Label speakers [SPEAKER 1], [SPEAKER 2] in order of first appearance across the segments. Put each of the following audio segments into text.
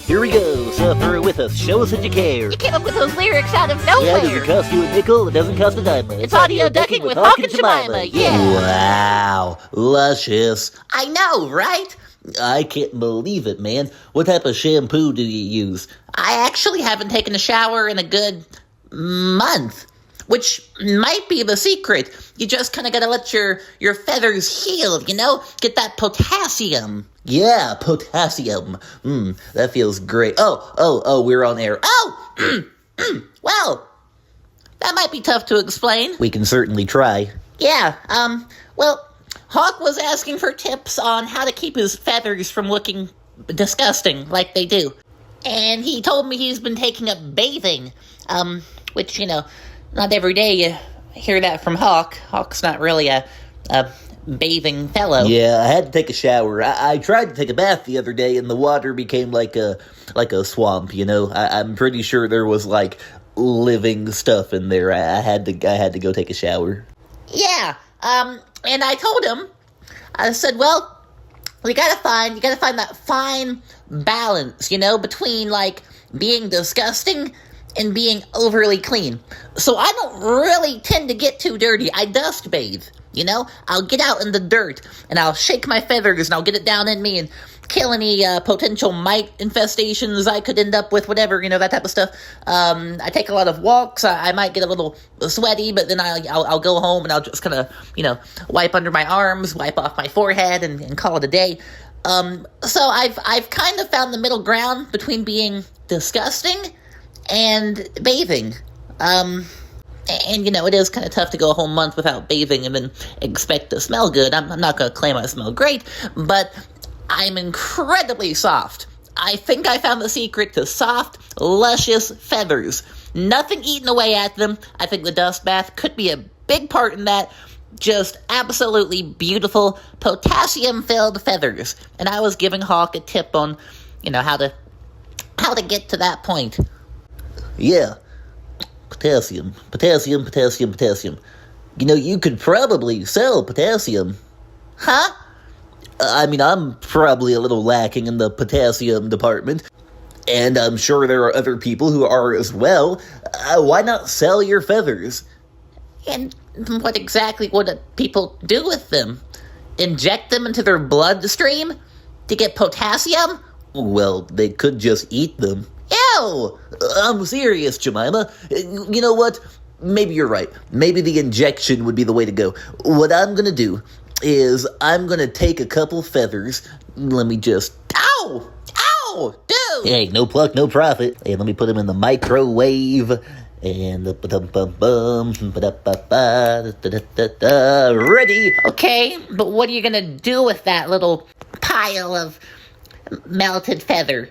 [SPEAKER 1] Here we go. Suffer with us. Show us that you care.
[SPEAKER 2] You came up with those lyrics out of nowhere.
[SPEAKER 1] Yeah, it doesn't cost you a nickel. It doesn't cost a dime.
[SPEAKER 2] It's audio ducking with Hawk and Jemima. Yeah.
[SPEAKER 1] Wow. Luscious.
[SPEAKER 3] I know, right?
[SPEAKER 1] I can't believe it, man. What type of shampoo do you use?
[SPEAKER 3] I actually haven't taken a shower in a good month, which might be the secret. You just kind of gotta let your feathers heal, you know? Get that potassium.
[SPEAKER 1] Yeah, potassium. That feels great. Oh, we're on air.
[SPEAKER 3] Oh! Well, that might be tough to explain.
[SPEAKER 1] We can certainly try.
[SPEAKER 3] Yeah, well, Hawk was asking for tips on how to keep his feathers from looking disgusting like they do. And he told me he's been taking up bathing, which, not every day you hear that from Hawk. Hawk's not really a bathing fellow.
[SPEAKER 1] Yeah, I had to take a shower. I tried to take a bath the other day, and the water became like a swamp, I'm pretty sure there was, living stuff in there. I had to go take a shower.
[SPEAKER 3] Yeah, and I told him, I said, well, you gotta find that fine balance, between, being disgusting and being overly clean. So I don't really tend to get too dirty. I dust bathe, I'll get out in the dirt, and I'll shake my feathers, and I'll get it down in me, and kill any potential mite infestations I could end up with, whatever, that type of stuff. I take a lot of walks. I might get a little sweaty, but then I'll go home and I'll just kind of, wipe under my arms, wipe off my forehead, and call it a day. So I've kind of found the middle ground between being disgusting and bathing. And, it is kind of tough to go a whole month without bathing and then expect to smell good. I'm not going to claim I smell great, but I'm incredibly soft. I think I found the secret to soft, luscious feathers. Nothing eating away at them. I think the dust bath could be a big part in that. Just absolutely beautiful, potassium-filled feathers. And I was giving Hawk a tip on, how to get to that point.
[SPEAKER 1] Yeah. Potassium. You could probably sell potassium.
[SPEAKER 3] Huh?
[SPEAKER 1] I'm probably a little lacking in the potassium department, and I'm sure there are other people who are as well. Why not sell your feathers?
[SPEAKER 3] And what exactly would people do with them? Inject them into their bloodstream to get potassium?
[SPEAKER 1] Well, they could just eat them.
[SPEAKER 3] Ew!
[SPEAKER 1] I'm serious, Jemima. You know what? Maybe you're right. Maybe the injection would be the way to go. What I'm gonna do is I'm gonna take a couple feathers. Let me just...
[SPEAKER 3] Ow! Ow! Dude!
[SPEAKER 1] Hey, no pluck, no profit. Hey, let me put them in the microwave. And ready.
[SPEAKER 3] Okay, but what are you gonna do with that little pile of melted feather?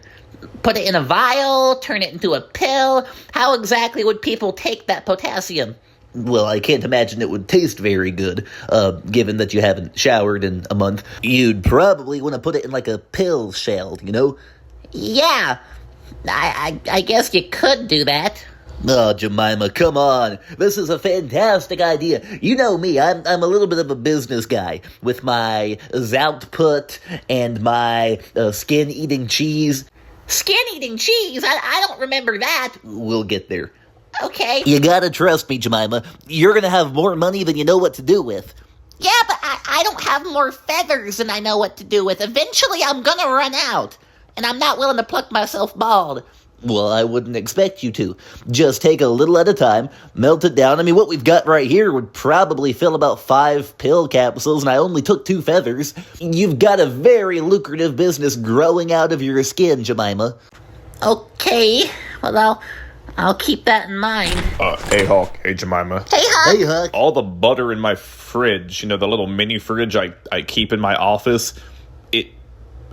[SPEAKER 3] Put it in a vial? Turn it into a pill? How exactly would people take that potassium?
[SPEAKER 1] Well, I can't imagine it would taste very good, given that you haven't showered in a month. You'd probably want to put it in a pill shell,
[SPEAKER 3] Yeah, I guess you could do that.
[SPEAKER 1] Oh, Jemima, come on. This is a fantastic idea. You know me, I'm a little bit of a business guy with my Zoutput and my skin-eating cheese.
[SPEAKER 3] Skin-eating cheese? I don't remember that.
[SPEAKER 1] We'll get there.
[SPEAKER 3] Okay.
[SPEAKER 1] You gotta trust me, Jemima. You're gonna have more money than you know what to do with.
[SPEAKER 3] Yeah, but I don't have more feathers than I know what to do with. Eventually, I'm gonna run out. And I'm not willing to pluck myself bald.
[SPEAKER 1] Well, I wouldn't expect you to. Just take a little at a time, melt it down. What we've got right here would probably fill about 5 pill capsules, and I only took 2 feathers. You've got a very lucrative business growing out of your skin, Jemima.
[SPEAKER 3] Okay, well, I'll keep that in mind.
[SPEAKER 4] Hey, Hawk. Hey, Jemima.
[SPEAKER 3] Hey, Hawk.
[SPEAKER 1] Hey, Huck.
[SPEAKER 4] All the butter in my fridge, the little mini fridge I keep in my office, it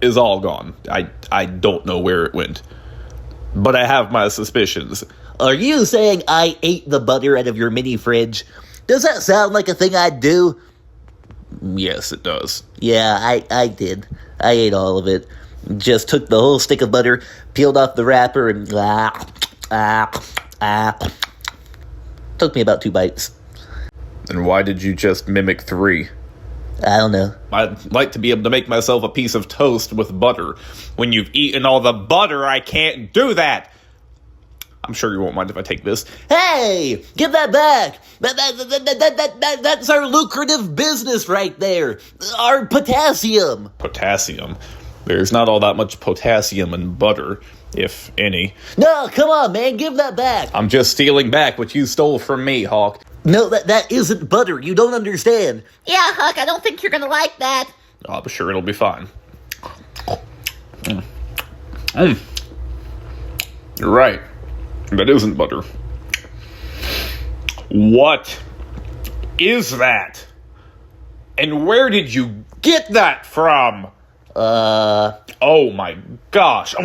[SPEAKER 4] is all gone. I don't know where it went. But I have my suspicions.
[SPEAKER 1] Are you saying I ate the butter out of your mini fridge? Does that sound like a thing I'd do?
[SPEAKER 4] Yes, it does.
[SPEAKER 1] Yeah, I did. I ate all of it. Just took the whole stick of butter, peeled off the wrapper, and... Took me about 2 bites.
[SPEAKER 4] And why did you just mimic 3?
[SPEAKER 1] I don't know.
[SPEAKER 4] I'd like to be able to make myself a piece of toast with butter. When you've eaten all the butter, I can't do that. I'm sure you won't mind if I take this.
[SPEAKER 1] Hey, give that back. That's our lucrative business right there. Our potassium.
[SPEAKER 4] Potassium. There's not all that much potassium in butter, if any.
[SPEAKER 1] No, come on, man, give that back.
[SPEAKER 4] I'm just stealing back what you stole from me, Hawk.
[SPEAKER 1] No, that isn't butter. You don't understand.
[SPEAKER 3] Yeah, Huck, I don't think you're gonna like that.
[SPEAKER 4] I'm sure it'll be fine. You're right. That isn't butter. What is that? And where did you get that from? Oh my gosh.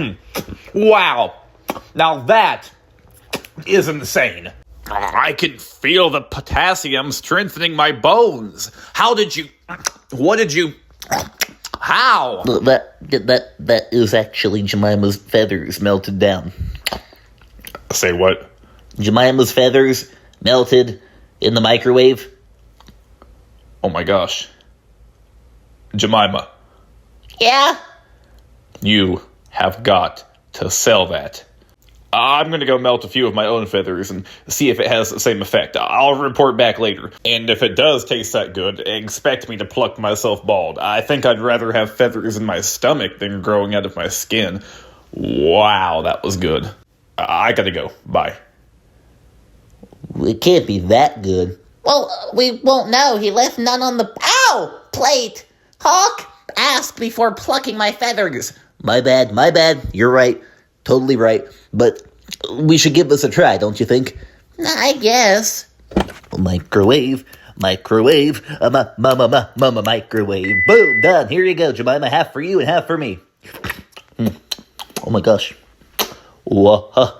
[SPEAKER 4] Wow. Now that is insane. I can feel the potassium strengthening my bones. What did you, how?
[SPEAKER 1] That is actually Jemima's feathers melted down.
[SPEAKER 4] Say what?
[SPEAKER 1] Jemima's feathers melted in the microwave.
[SPEAKER 4] Oh my gosh. Jemima,
[SPEAKER 3] Yeah?
[SPEAKER 4] you have got to sell that. I'm going to go melt a few of my own feathers and see if it has the same effect. I'll report back later. And if it does taste that good, expect me to pluck myself bald. I think I'd rather have feathers in my stomach than growing out of my skin. Wow, that was good. I gotta go. Bye.
[SPEAKER 1] It can't be that good.
[SPEAKER 3] Well, we won't know. He left none on the plate. Hawk, ask before plucking my feathers.
[SPEAKER 1] My bad. You're right. Totally right. But we should give this a try, don't you think?
[SPEAKER 3] I guess.
[SPEAKER 1] Microwave. Microwave. Boom, done. Here you go, Jemima. Half for you and half for me. Oh my gosh. Wow.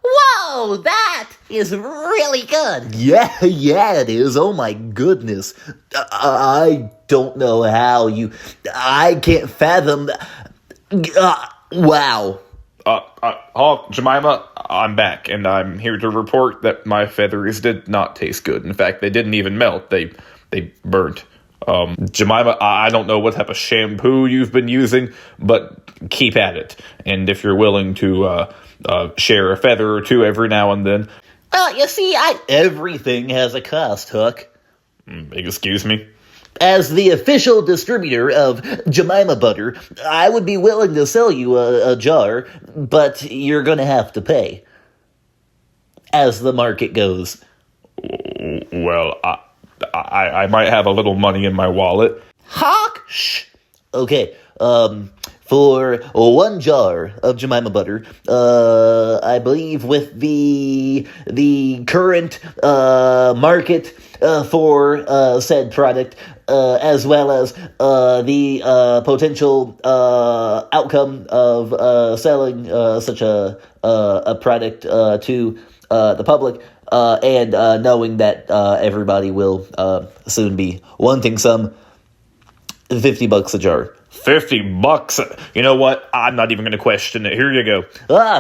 [SPEAKER 3] Whoa, that is really good.
[SPEAKER 1] Yeah, it is. Oh my goodness. I don't know how I can't fathom. Wow.
[SPEAKER 4] Hawk, Jemima, I'm back, and I'm here to report that my feathers did not taste good. In fact, they didn't even melt. They burnt. Jemima, I don't know what type of shampoo you've been using, but keep at it. And if you're willing to share a feather or two every now and then.
[SPEAKER 3] Well, you see,
[SPEAKER 1] Everything has a cost, Hook.
[SPEAKER 4] Excuse me?
[SPEAKER 1] As the official distributor of Jemima Butter, I would be willing to sell you a jar, but you're going to have to pay. As the market goes.
[SPEAKER 4] Well, I might have a little money in my wallet.
[SPEAKER 3] Hawk.
[SPEAKER 1] Shh. Okay, for one jar of Jemima Butter, I believe with the current market for said product, as well as the potential outcome of selling such a product to the public, and knowing that everybody will soon be wanting some, $50 a jar.
[SPEAKER 4] $50? You know what? I'm not even going to question it. Here you go.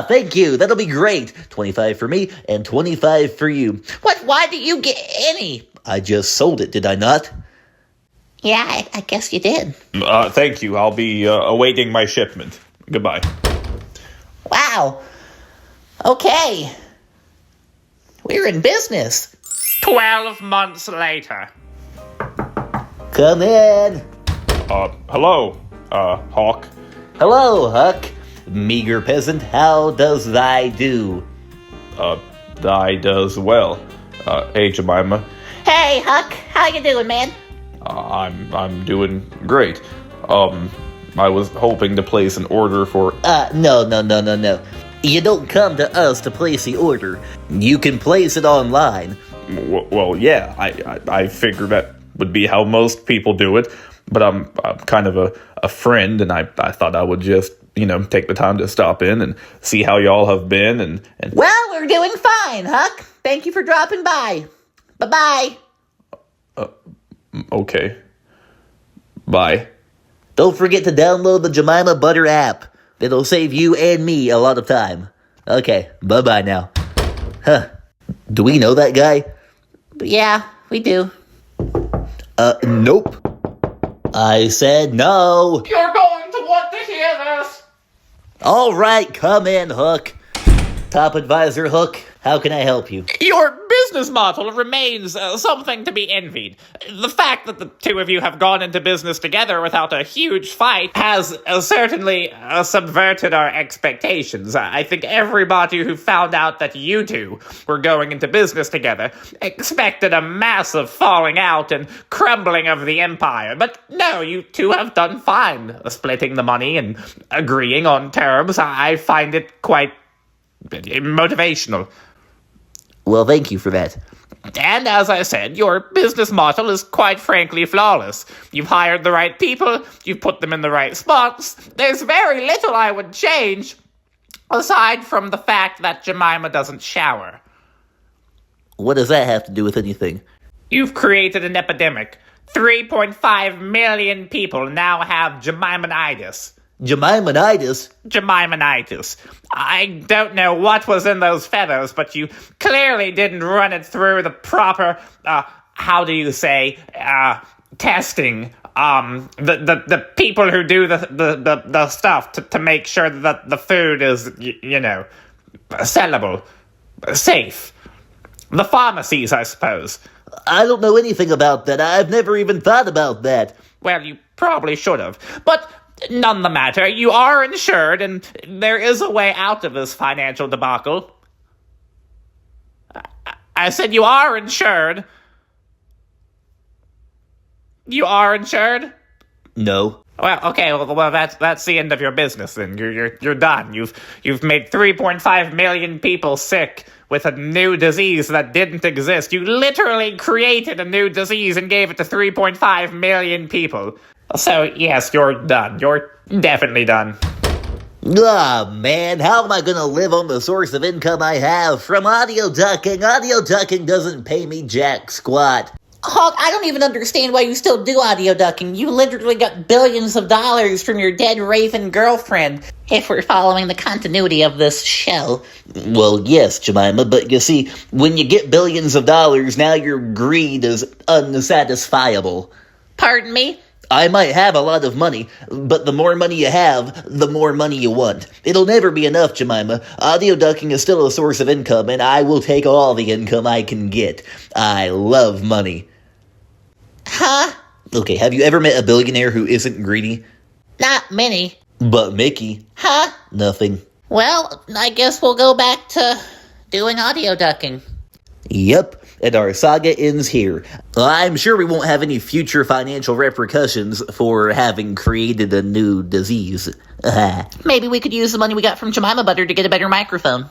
[SPEAKER 1] Thank you. That'll be great. 25 for me and 25 for you.
[SPEAKER 3] What? Why do you get any?
[SPEAKER 1] I just sold it, did I not?
[SPEAKER 3] Yeah, I guess you did.
[SPEAKER 4] Thank you. I'll be awaiting my shipment. Goodbye.
[SPEAKER 3] Wow. Okay. We're in business.
[SPEAKER 4] 12 months later.
[SPEAKER 1] Come in.
[SPEAKER 4] Hello, Hawk.
[SPEAKER 1] Hello, Huck. Meager peasant, how does thy do?
[SPEAKER 4] Thy does well. Hey, Jemima.
[SPEAKER 3] Hey, Huck. How you doing, man?
[SPEAKER 4] I'm doing great. I was hoping to place an order for...
[SPEAKER 1] No. You don't come to us to place the order. You can place it online.
[SPEAKER 4] Well, yeah, I figured that would be how most people do it, but I'm kind of a friend, and I thought I would just, take the time to stop in and see how y'all have been, and...
[SPEAKER 3] Well, we're doing fine, Huck. Thank you for dropping by. Bye-bye.
[SPEAKER 4] Okay. Bye.
[SPEAKER 1] Don't forget to download the Jemima Butter app. It'll save you and me a lot of time. Okay, bye-bye now. Huh. Do we know that guy?
[SPEAKER 3] Yeah, we do.
[SPEAKER 1] Nope. I said no.
[SPEAKER 4] You're going to want to hear this.
[SPEAKER 1] All right, come in, Hook. Top advisor Hook, how can I help you?
[SPEAKER 5] Your business model remains something to be envied. The fact that the two of you have gone into business together without a huge fight has certainly subverted our expectations. I think everybody who found out that you two were going into business together expected a massive falling out and crumbling of the empire. But no, you two have done fine. Splitting the money and agreeing on terms, I find it quite motivational.
[SPEAKER 1] Well, thank you for that.
[SPEAKER 5] And as I said, your business model is quite frankly flawless. You've hired the right people, you've put them in the right spots. There's very little I would change, aside from the fact that Jemima doesn't shower.
[SPEAKER 1] What does that have to do with anything?
[SPEAKER 5] You've created an epidemic. 3.5 million people now have Jemimanitis.
[SPEAKER 1] Jemimanitis?
[SPEAKER 5] Jemimanitis. I don't know what was in those feathers, but you clearly didn't run it through the proper, testing. The people who do the stuff to make sure that the food is, sellable, safe. The pharmacies, I suppose.
[SPEAKER 1] I don't know anything about that. I've never even thought about that.
[SPEAKER 5] Well, you probably should have. But none the matter, you are insured, and there is a way out of this financial debacle. I said you are insured. You are insured?
[SPEAKER 1] No.
[SPEAKER 5] Well, okay, well that's the end of your business then. You're done. You've made 3.5 million people sick with a new disease that didn't exist. You literally created a new disease and gave it to 3.5 million people. So, yes, you're done. You're definitely done.
[SPEAKER 1] Ah, man, how am I gonna live on the source of income I have from audio ducking? Audio ducking doesn't pay me jack squat.
[SPEAKER 3] Hawk, I don't even understand why you still do audio ducking. You literally got billions of dollars from your dead Raven girlfriend, if we're following the continuity of this show.
[SPEAKER 1] Well, yes, Jemima, but you see, when you get billions of dollars, now your greed is unsatisfiable.
[SPEAKER 3] Pardon me?
[SPEAKER 1] I might have a lot of money, but the more money you have, the more money you want. It'll never be enough, Jemima. Audio ducking is still a source of income, and I will take all the income I can get. I love money.
[SPEAKER 3] Huh?
[SPEAKER 1] Okay, have you ever met a billionaire who isn't greedy?
[SPEAKER 3] Not many.
[SPEAKER 1] But Mickey.
[SPEAKER 3] Huh?
[SPEAKER 1] Nothing.
[SPEAKER 3] Well, I guess we'll go back to doing audio ducking.
[SPEAKER 1] Yep, and our saga ends here. I'm sure we won't have any future financial repercussions for having created a new disease.
[SPEAKER 3] Maybe we could use the money we got from Jemima Butter to get a better microphone.